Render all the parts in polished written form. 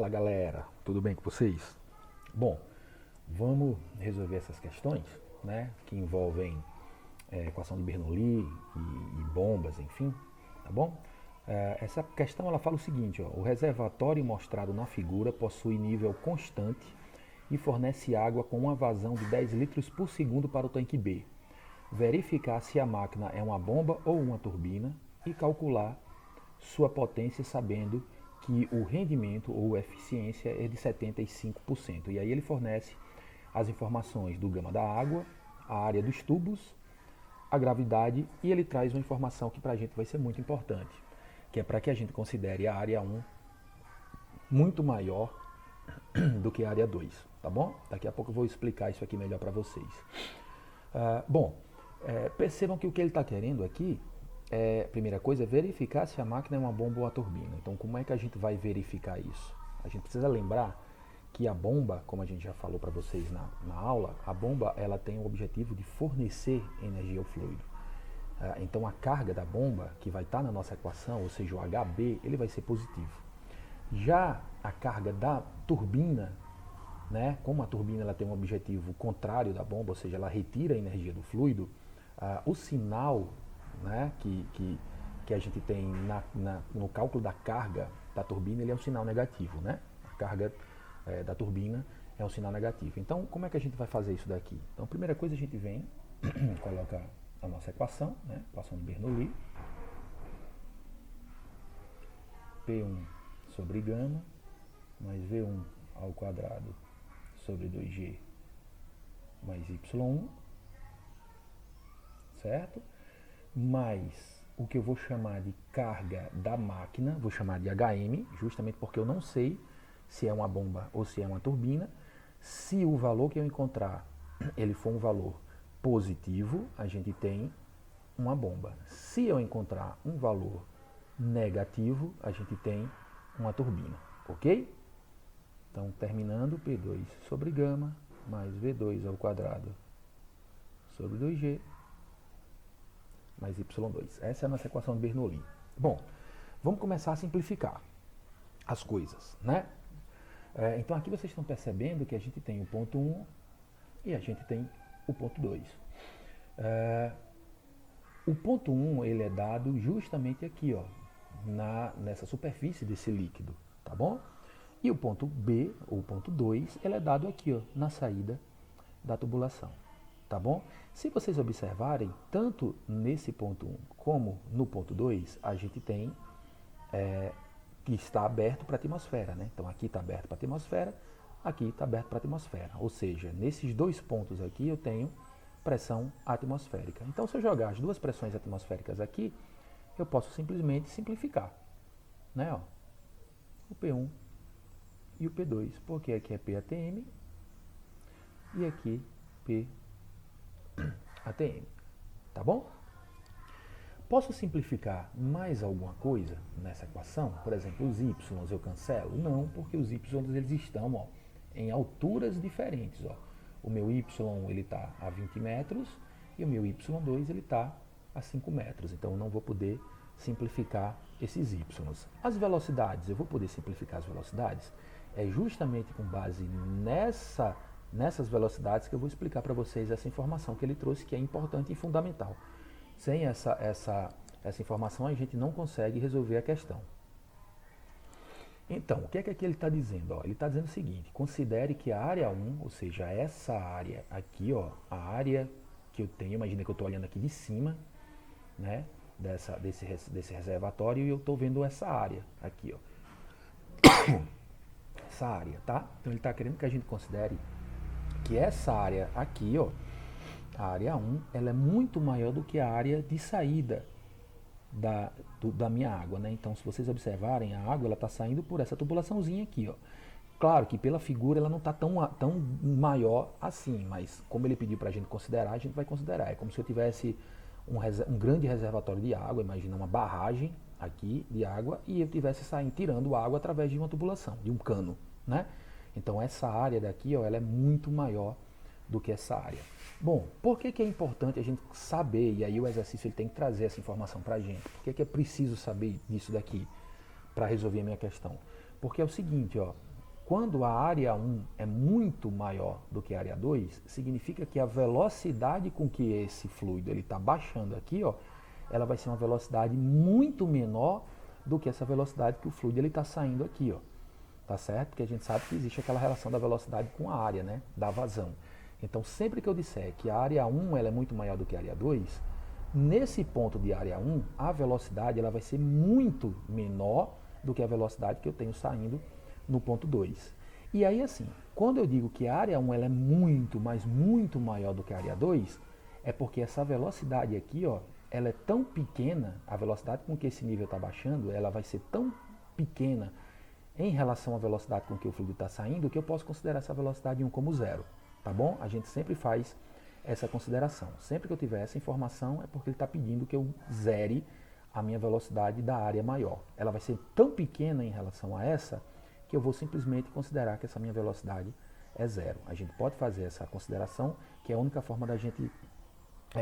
Fala galera, tudo bem com vocês? Bom, vamos resolver essas questões, né, que envolvem equação de Bernoulli e bombas, enfim, tá bom? Essa questão ela fala o seguinte, ó, o reservatório mostrado na figura possui nível constante e fornece água com uma vazão de 10 litros por segundo para o tanque B. Verificar se a máquina é uma bomba ou uma turbina e calcular sua potência sabendo que o rendimento ou eficiência é de 75%. E aí ele fornece as informações do gama da água, a área dos tubos, a gravidade e ele traz uma informação que para a gente vai ser muito importante, que é para que a gente considere a área 1 muito maior do que a área 2, tá bom? Daqui a pouco eu vou explicar isso aqui melhor para vocês. Percebam que o que ele está querendo aqui primeira coisa é verificar se a máquina é uma bomba ou uma turbina. Então, como é que a gente vai verificar isso? A gente precisa lembrar que a bomba, como a gente já falou para vocês na aula, a bomba ela tem o objetivo de fornecer energia ao fluido. Então, a carga da bomba, que vai estar na nossa equação, ou seja, o HB, ele vai ser positivo. Já a carga da turbina, né, como a turbina ela tem um objetivo contrário da bomba, ou seja, ela retira a energia do fluido, o sinal, né, que a gente tem no cálculo da carga da turbina, ele é um sinal negativo, né? A carga da turbina é um sinal negativo. Então, como é que a gente vai fazer isso daqui? Então, a primeira coisa a gente vem, coloca a nossa equação, né? Equação de Bernoulli, P1 sobre gama, mais V1 ao quadrado sobre 2G mais Y1, certo? Mais o que eu vou chamar de carga da máquina, vou chamar de HM, justamente porque eu não sei se é uma bomba ou se é uma turbina. Se o valor que eu encontrar ele for um valor positivo, a gente tem uma bomba. Se eu encontrar um valor negativo, a gente tem uma turbina, ok? Então, terminando, P2 sobre gama, mais V2 ao quadrado sobre 2G, mais Y2. Essa é a nossa equação de Bernoulli. Bom, vamos começar a simplificar as coisas, né? Então aqui vocês estão percebendo que a gente tem o ponto 1 e a gente tem o ponto 2. O ponto 1 ele é dado justamente aqui, ó, nessa superfície desse líquido, tá bom? E o ponto B, ou ponto 2, ele é dado aqui, ó, na saída da tubulação. Tá bom? Se vocês observarem, tanto nesse ponto 1 como no ponto 2, a gente tem que está aberto para a atmosfera, né? Então aqui está aberto para a atmosfera, aqui está aberto para a atmosfera. Ou seja, nesses dois pontos aqui eu tenho pressão atmosférica. Então se eu jogar as duas pressões atmosféricas aqui, eu posso simplesmente simplificar, né? Ó, o P1 e o P2, porque aqui é PATM e aqui P ATM, tá bom? Posso simplificar mais alguma coisa nessa equação? Por exemplo, os y eu cancelo? Não, porque os y eles estão, ó, em alturas diferentes. Ó. O meu y ele está a 20 metros e o meu y2 ele está a 5 metros. Então eu não vou poder simplificar esses y. As velocidades, eu vou poder simplificar as velocidades? É justamente com base nessas velocidades que eu vou explicar para vocês essa informação que ele trouxe, que é importante e fundamental. Sem essa informação, a gente não consegue resolver a questão. Então, o que é que aqui ele está dizendo? Ó, ele está dizendo o seguinte, considere que a área 1, ou seja, essa área aqui, ó, a área que eu tenho, imagina que eu estou olhando aqui de cima, né, desse reservatório, e eu estou vendo essa área aqui, ó. Essa área, tá? Então ele está querendo que a gente considere que essa área aqui, ó, a área 1, ela é muito maior do que a área de saída da minha água, né? Então, se vocês observarem, a água ela está saindo por essa tubulaçãozinha aqui, ó. Claro que pela figura ela não está tão maior assim, mas como ele pediu para a gente considerar, a gente vai considerar. É como se eu tivesse um grande reservatório de água, imagina uma barragem aqui de água, e eu estivesse tirando água através de uma tubulação, de um cano, né? Então essa área daqui, ó, ela é muito maior do que essa área. Bom, por que é importante a gente saber, e aí o exercício ele tem que trazer essa informação para a gente, por que é preciso saber disso daqui para resolver a minha questão? Porque é o seguinte, ó, Quando a área 1 é muito maior do que a área 2, significa que a velocidade com que esse fluido está baixando aqui, ó, ela vai ser uma velocidade muito menor do que essa velocidade que o fluido está saindo aqui, ó. Tá certo? Porque a gente sabe que existe aquela relação da velocidade com a área, né? Da vazão. Então, sempre que eu disser que a área 1 ela é muito maior do que a área 2, nesse ponto de área 1, a velocidade ela vai ser muito menor do que a velocidade que eu tenho saindo no ponto 2. E aí, assim, quando eu digo que a área 1 ela é muito, mas muito maior do que a área 2, é porque essa velocidade aqui, ó, ela é tão pequena, a velocidade com que esse nível está baixando, ela vai ser tão pequena em relação à velocidade com que o fluido está saindo, que eu posso considerar essa velocidade 1 como zero, tá bom? A gente sempre faz essa consideração. Sempre que eu tiver essa informação, é porque ele está pedindo que eu zere a minha velocidade da área maior. Ela vai ser tão pequena em relação a essa, que eu vou simplesmente considerar que essa minha velocidade é zero. A gente pode fazer essa consideração, que é a única forma da gente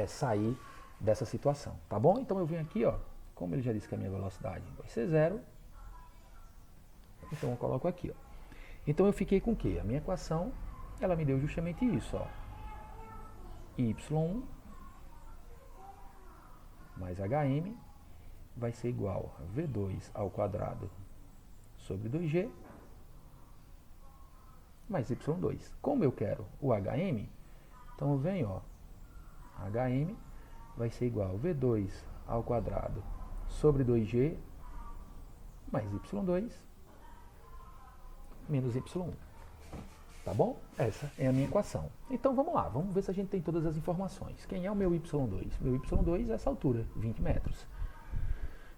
sair dessa situação, tá bom? Então eu venho aqui, ó, como ele já disse que a minha velocidade vai ser zero, então eu coloco aqui, ó. Então eu fiquei com o quê? A minha equação, ela me deu justamente isso, ó. Y1 mais HM vai ser igual a V2 ao quadrado sobre 2G mais Y2. Como eu quero o HM, então eu venho, ó, HM vai ser igual a V2 ao quadrado sobre 2G mais Y2 menos Y1. Tá bom? Essa é a minha equação. Então vamos lá, vamos ver se a gente tem todas as informações. Quem é o meu Y2? Meu Y2 é essa altura, 20 metros.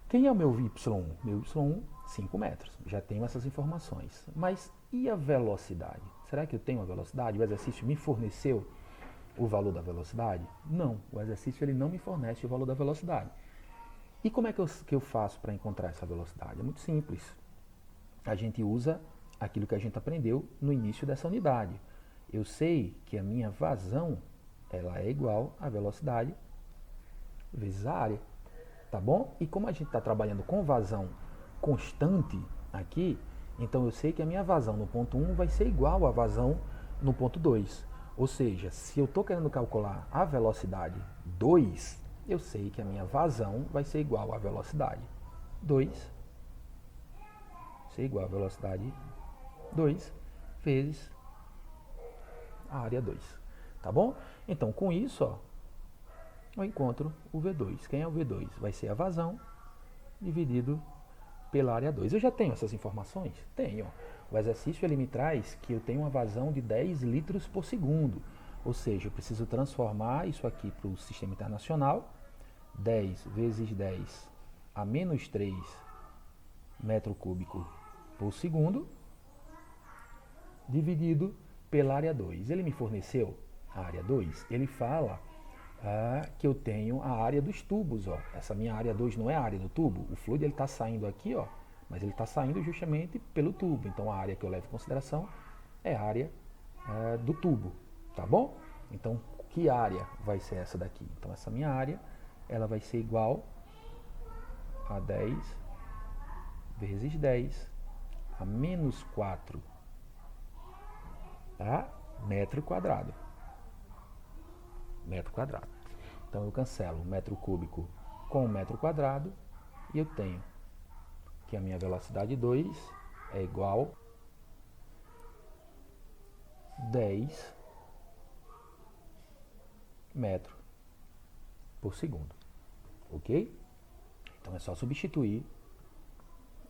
Quem é o meu Y1? Meu Y1, 5 metros. Já tenho essas informações. Mas e a velocidade? Será que eu tenho a velocidade? O exercício me forneceu o valor da velocidade? Não, o exercício ele não me fornece o valor da velocidade. E como é que eu faço para encontrar essa velocidade? É muito simples. A gente usa aquilo que a gente aprendeu no início dessa unidade. Eu sei que a minha vazão ela é igual à velocidade vezes a área, tá bom? E como a gente está trabalhando com vazão constante aqui, então eu sei que a minha vazão no ponto 1 vai ser igual à vazão no ponto 2. Ou seja, se eu estou querendo calcular a velocidade 2, eu sei que a minha vazão vai ser igual à velocidade 2, ser igual à velocidade 2 vezes a área 2, tá bom? Então, com isso, ó, eu encontro o V2. Quem é o V2? Vai ser a vazão dividido pela área 2. Eu já tenho essas informações? Tenho. O exercício ele me traz que eu tenho uma vazão de 10 litros por segundo. Ou seja, eu preciso transformar isso aqui para o sistema internacional. 10 vezes 10 a menos 3 metro cúbico por segundo, dividido pela área 2. Ele me forneceu a área 2? Ele fala que eu tenho a área dos tubos, ó. Essa minha área 2 não é a área do tubo. O fluido está saindo aqui, ó, mas ele está saindo justamente pelo tubo. Então a área que eu levo em consideração é a área do tubo, tá bom? Então que área vai ser essa daqui? Então essa minha área ela vai ser igual a 10 vezes 10 a menos 4, tá? Metro quadrado. Metro quadrado. Então eu cancelo metro cúbico com metro quadrado e eu tenho que a minha velocidade 2 é igual a 10 metros por segundo. Ok? Então é só substituir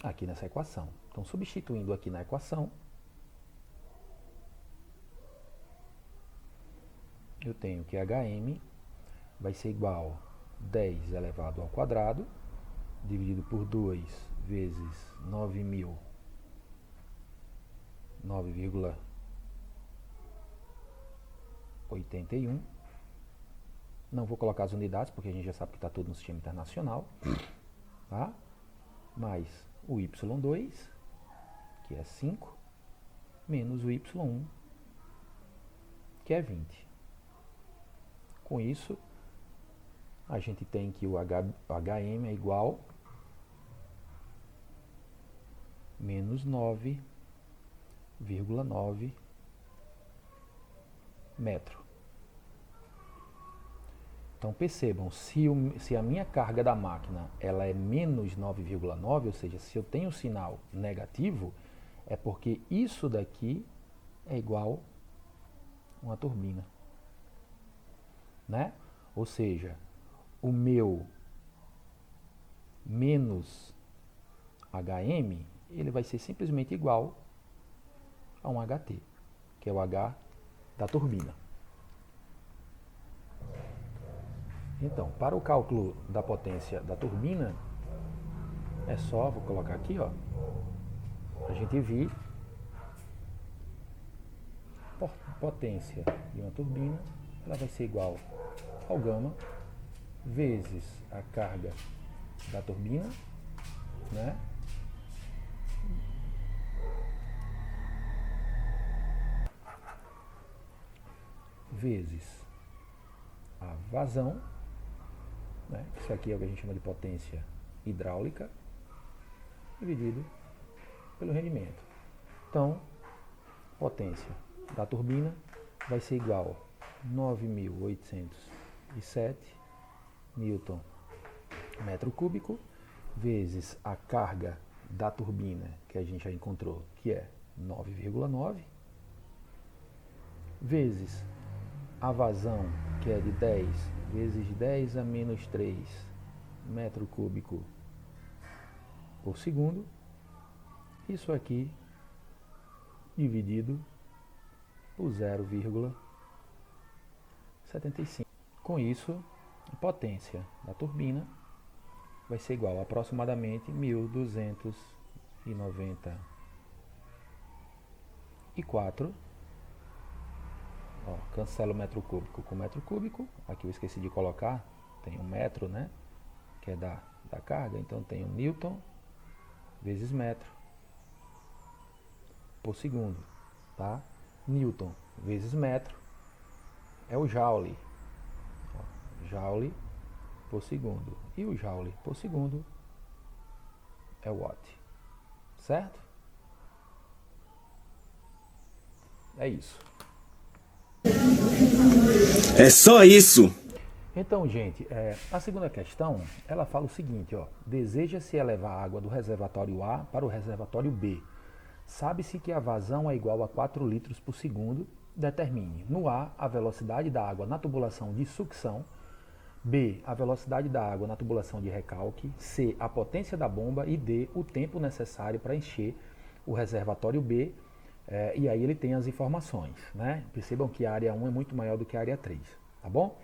aqui nessa equação. Então substituindo aqui na equação, eu tenho que HM vai ser igual a 10 elevado ao quadrado, dividido por 2 vezes 9.000, 9,81. Não vou colocar as unidades, porque a gente já sabe que está tudo no sistema internacional. Tá? Mais o Y2, que é 5, menos o Y1, que é 20. Com isso, a gente tem que o HM é igual a menos 9 9,9 metro. Então percebam, se a minha carga da máquina ela é menos 9,9, ou seja, se eu tenho sinal negativo, é porque isso daqui é igual a uma turbina, né? Ou seja, o meu menos HM, ele vai ser simplesmente igual a um HT, que é o H da turbina. Então, para o cálculo da potência da turbina, é só, vou colocar aqui, ó, a gente vir potência de uma turbina, ela vai ser igual ao gama vezes a carga da turbina, né? Vezes a vazão, né? Isso aqui é o que a gente chama de potência hidráulica, dividido pelo rendimento. Então, potência da turbina vai ser igual a 9.807 newton metro cúbico vezes a carga da turbina, que a gente já encontrou, que é 9,9, vezes a vazão, que é de 10 vezes 10 a menos 3 metro cúbico por segundo. Isso aqui dividido por 0,75. Com isso, a potência da turbina vai ser igual a aproximadamente 1.294. Ó, cancela o metro cúbico com metro cúbico. Aqui eu esqueci de colocar, tem um metro, né? Que é da carga, então tem um newton vezes metro por segundo, tá? Newton vezes metro é o joule, ó, joule por segundo, e o joule por segundo é o watt, certo? É isso. É só isso. Então, gente, a segunda questão, ela fala o seguinte, ó, deseja-se elevar a água do reservatório A para o reservatório B. Sabe-se que a vazão é igual a 4 litros por segundo. Determine no A a velocidade da água na tubulação de sucção, B a velocidade da água na tubulação de recalque, C a potência da bomba e D o tempo necessário para encher o reservatório B. E aí ele tem as informações, né? Percebam que a área 1 é muito maior do que a área 3, tá bom?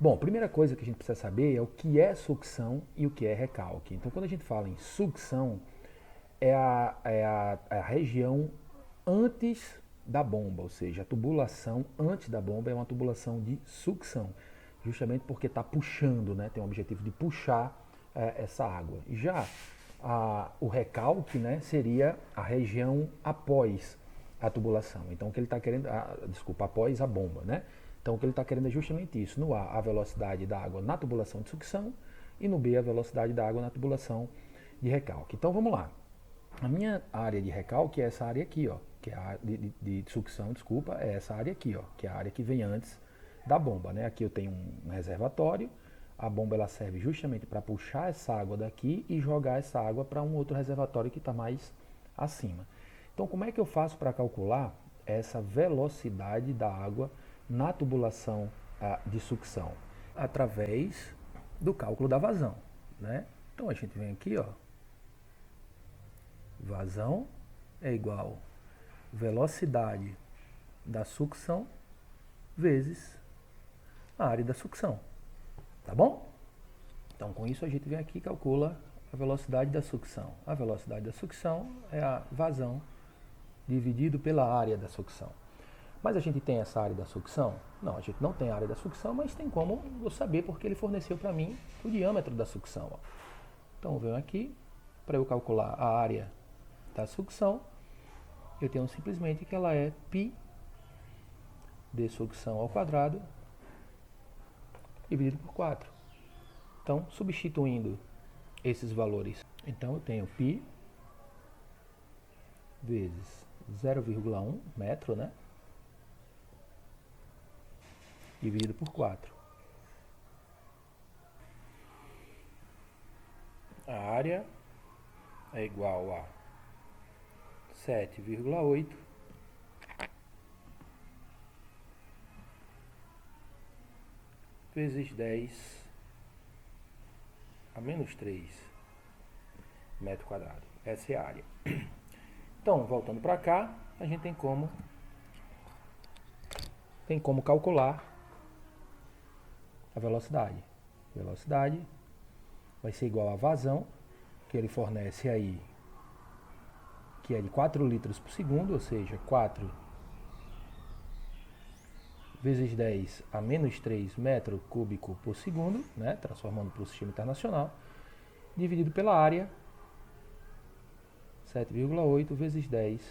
Bom, primeira coisa que a gente precisa saber é o que é sucção e o que é recalque. Então, quando a gente fala em sucção, é a região antes da bomba, ou seja, a tubulação antes da bomba é uma tubulação de sucção, justamente porque está puxando, né? Tem o objetivo de puxar essa água. Já o recalque, né, seria a região após a tubulação. Então, o que ele está querendo, após a bomba, né? Então, o que ele está querendo é justamente isso. No A, a velocidade da água na tubulação de sucção e no B, a velocidade da água na tubulação de recalque. Então, vamos lá. A minha área de recalque é essa área aqui, ó, que é a de sucção, desculpa, é essa área aqui, ó, que é a área que vem antes da bomba, né? Aqui eu tenho um reservatório, a bomba ela serve justamente para puxar essa água daqui e jogar essa água para um outro reservatório que está mais acima. Então, como é que eu faço para calcular essa velocidade da água na tubulação de sucção? Através do cálculo da vazão, né? Então, a gente vem aqui, ó, vazão é igual velocidade da sucção vezes a área da sucção, tá bom? Então, com isso a gente vem aqui e calcula a velocidade da sucção. A velocidade da sucção é a vazão dividido pela área da sucção. Mas a gente tem essa área da sucção? Não, a gente não tem a área da sucção, mas tem como eu saber porque ele forneceu para mim o diâmetro da sucção, ó. Então, eu venho aqui, para eu calcular a área da sucção, eu tenho simplesmente que ela é π de sucção ao quadrado dividido por 4. Então, substituindo esses valores, então eu tenho π vezes 0,1 metro, né? Dividido por 4. A área é igual a 7,8 vezes 10 a menos 3 metro quadrado. Essa é a área. Então, voltando para cá, a gente tem como calcular a velocidade. Velocidade vai ser igual à vazão, que ele fornece aí, que é de 4 litros por segundo, ou seja, 4 vezes 10 a menos 3 metro cúbico por segundo, né, transformando para o sistema internacional, dividido pela área, 7,8 vezes 10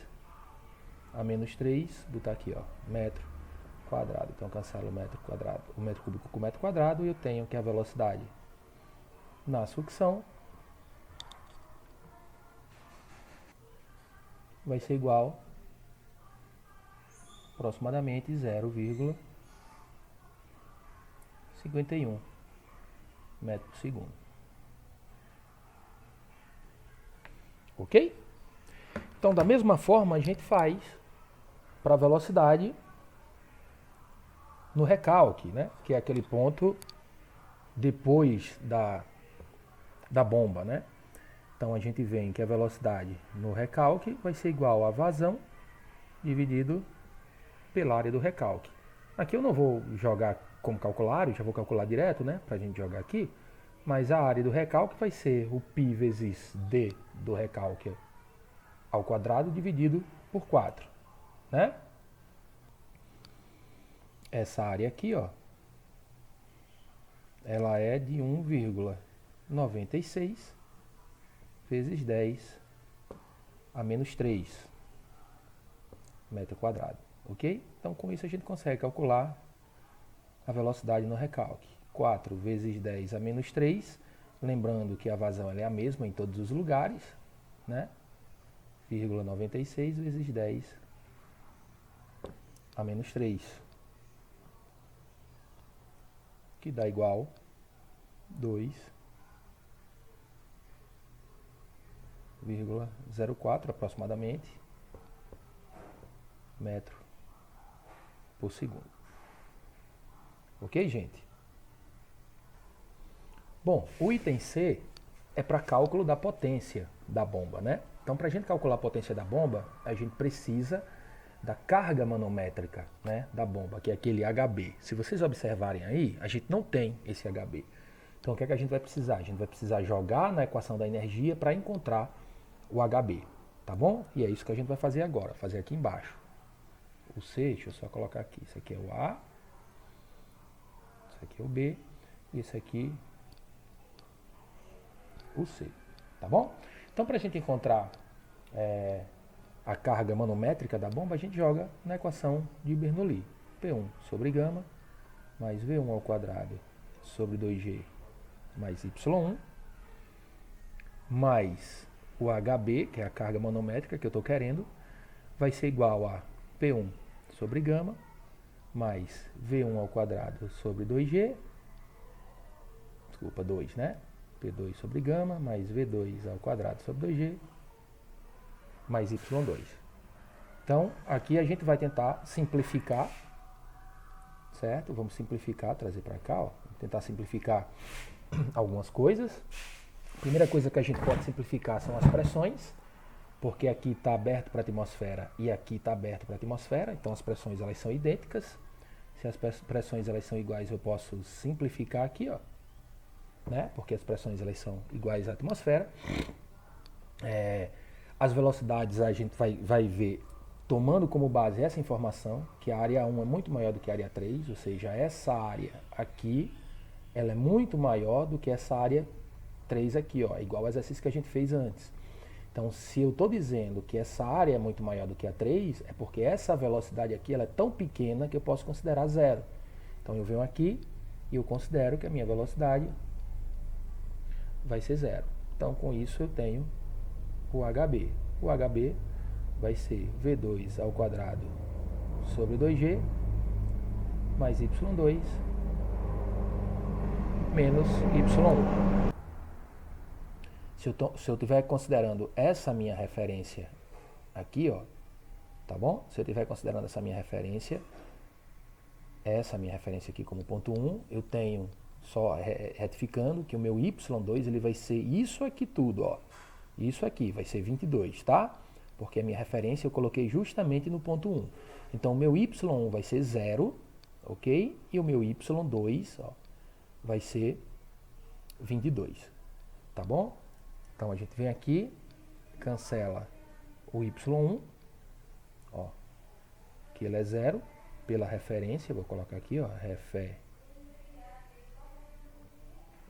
a menos 3, botar aqui, ó, metro quadrado. Então, cancelo o metro quadrado, o metro cúbico com o metro quadrado, e eu tenho que a velocidade na sucção vai ser igual aproximadamente 0,51 metro por segundo. Ok? Então, da mesma forma, a gente faz para a velocidade no recalque, né? Que é aquele ponto depois da bomba, né? Então, a gente vem que a velocidade no recalque vai ser igual a vazão dividido pela área do recalque. Aqui eu não vou jogar como calcular, eu já vou calcular direto, né? Para a gente jogar aqui. Mas a área do recalque vai ser o π vezes d do recalque ao quadrado dividido por 4, né? Essa área aqui, ó, ela é de 1,96 vezes 10 a menos 3 metro quadrado, ok? Então, com isso a gente consegue calcular a velocidade no recalque. 4 vezes 10 a menos 3, lembrando que a vazão ela é a mesma em todos os lugares, né? 0,96 vezes 10 a menos 3, que dá igual 2,04 aproximadamente metro por segundo. Ok, gente? Bom, o item C é para cálculo da potência da bomba, né? Então, para a gente calcular a potência da bomba, a gente precisa da carga manométrica, né, da bomba, que é aquele HB. Se vocês observarem aí, a gente não tem esse HB. Então, o que é que a gente vai precisar? A gente vai precisar jogar na equação da energia para encontrar o HB, tá bom? E é isso que a gente vai fazer agora, fazer aqui embaixo. O C, deixa eu só colocar aqui, isso aqui é o A, isso aqui é o B, e isso aqui o C, tá bom? Então, para a gente encontrar a carga manométrica da bomba, a gente joga na equação de Bernoulli. P1 sobre gama mais V1 ao quadrado sobre 2G mais Y1 mais o HB, que é a carga manométrica que eu estou querendo, vai ser igual a P1 sobre gama mais V1 ao quadrado sobre 2G, desculpa, 2, né? P2 sobre gama mais V2 ao quadrado sobre 2G mais Y2. Então, aqui a gente vai tentar simplificar, certo? Vamos simplificar, trazer para cá, ó. Tentar simplificar algumas coisas. A primeira coisa que a gente pode simplificar são as pressões, porque aqui está aberto para a atmosfera e aqui está aberto para a atmosfera, então as pressões elas são idênticas. Se as pressões elas são iguais, eu posso simplificar aqui, ó, né? Porque as pressões elas são iguais à atmosfera. As velocidades a gente vai ver tomando como base essa informação, que a área 1 é muito maior do que a área 3, ou seja, essa área aqui, ela é muito maior do que essa área 3 aqui, ó, igual ao exercício que a gente fez antes. Então, se eu estou dizendo que essa área é muito maior do que a 3, é porque essa velocidade aqui ela é tão pequena que eu posso considerar zero. Então, eu venho aqui e eu considero que a minha velocidade vai ser zero. Então, com isso, eu tenho o HB. O HB vai ser V2 ao quadrado sobre 2G mais Y2 menos Y1. Se eu estiver considerando essa minha referência aqui, ó, tá bom? Se eu estiver considerando essa minha referência aqui como ponto 1, eu tenho, só retificando, que o meu Y2 ele vai ser isso aqui tudo, ó. Isso aqui vai ser 22, tá? Porque a minha referência eu coloquei justamente no ponto 1. Então, o meu Y1 vai ser 0, ok? E o meu Y2, ó, vai ser 22, tá bom? Então, a gente vem aqui, cancela o Y1, ó, que ele é 0, pela referência, vou colocar aqui, ó,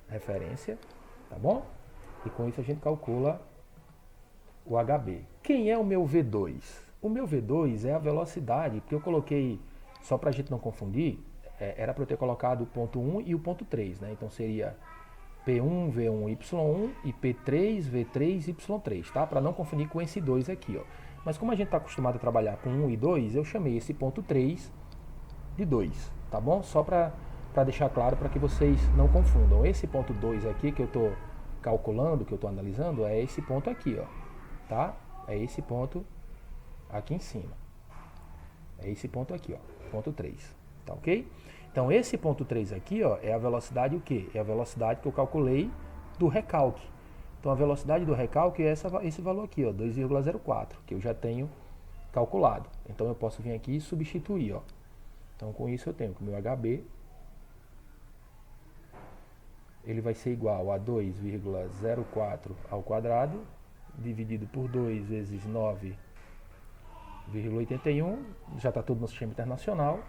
referência, tá bom? E com isso a gente calcula o HB. Quem é o meu V2? O meu V2 é a velocidade, porque eu coloquei, só para a gente não confundir, era para eu ter colocado o ponto 1 e o ponto 3, né? Então seria P1, V1, Y1 e P3, V3, Y3, tá? Para não confundir com esse 2 aqui, ó. Mas como a gente está acostumado a trabalhar com 1 e 2, eu chamei esse ponto 3 de 2, tá bom? Só para deixar claro, para que vocês não confundam. Esse ponto 2 aqui que eu estou calculando, que eu estou analisando, é esse ponto aqui, ó, tá? É esse ponto aqui em cima. É esse ponto aqui, ó, ponto 3, tá ok? Então, esse ponto 3 aqui, ó, é a velocidade o quê? É a velocidade que eu calculei do recalque. Então, a velocidade do recalque é esse valor aqui, ó, 2,04, que eu já tenho calculado. Então, eu posso vir aqui e substituir, ó. Então, com isso eu tenho que o meu HB ele vai ser igual a 2,04 ao quadrado dividido por 2 vezes 9,81, já está tudo no sistema internacional,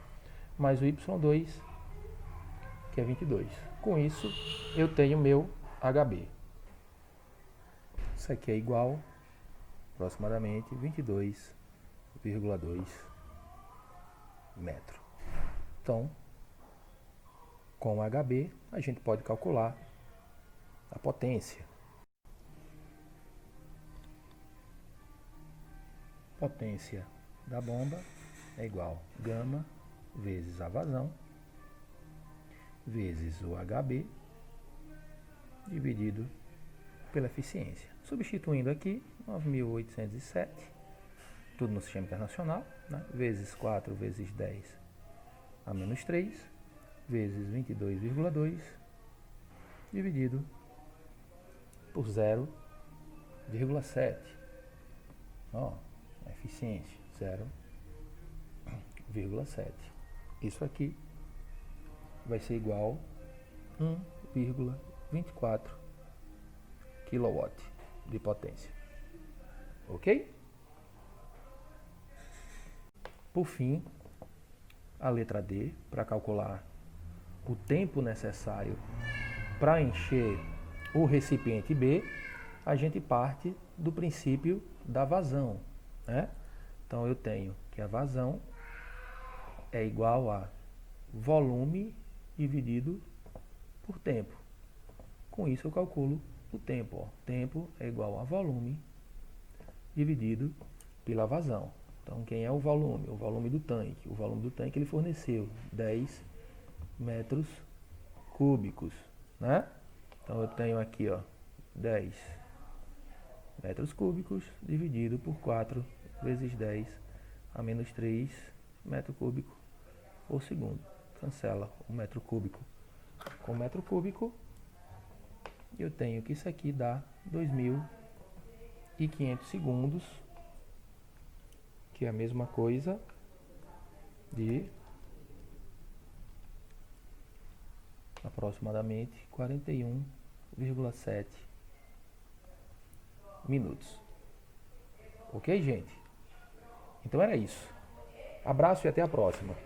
mais o Y2, que é 22. Com isso, eu tenho meu HB. Isso aqui é igual, aproximadamente, 22,2 metros. Então, com o HB, a gente pode calcular a potência. Potência da bomba é igual a gama vezes a vazão vezes o HB dividido pela eficiência. Substituindo aqui, 9.807, tudo no sistema internacional, né? Vezes 4 vezes 10 a menos 3, vezes 22,2, dividido por 0,7. Ó, a eficiência, 0,7. Isso aqui vai ser igual a 1,24 kW de potência. Ok? Por fim, a letra D, para calcular o tempo necessário para encher o recipiente B, a gente parte do princípio da vazão, né? Então eu tenho que a vazão é igual a volume dividido por tempo. Com isso eu calculo o tempo, ó. Tempo é igual a volume dividido pela vazão. Então, quem é o volume? O volume do tanque. O volume do tanque ele forneceu 10 metros cúbicos, né? Então, eu tenho aqui, ó, 10 metros cúbicos dividido por 4 vezes 10 a menos 3 metro cúbico por segundo. Cancela o metro cúbico com metro cúbico. Eu tenho que isso aqui dá 2.500 segundos, que é a mesma coisa de aproximadamente 41,7 minutos. Ok, gente? Então era isso. Abraço e até a próxima.